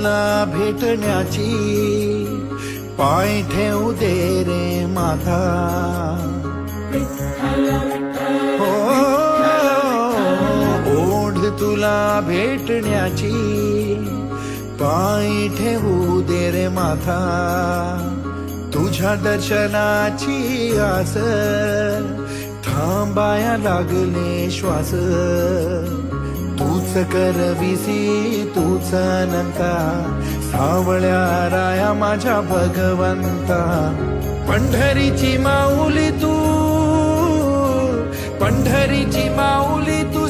तुला भेटण्याची, पाय ठेवू दे रे माथा. हो, ओढ तुला भेटण्याची, पाय ठेवू दे रे माथा. तुझ्या दर्शनाची आस, थांबाया लागले श्वास. तूच करविसी तूच अनंता, सावळ्या राया माझ्या भगवंता. पंढरीची माऊली तू, पंढरीची माऊली तू,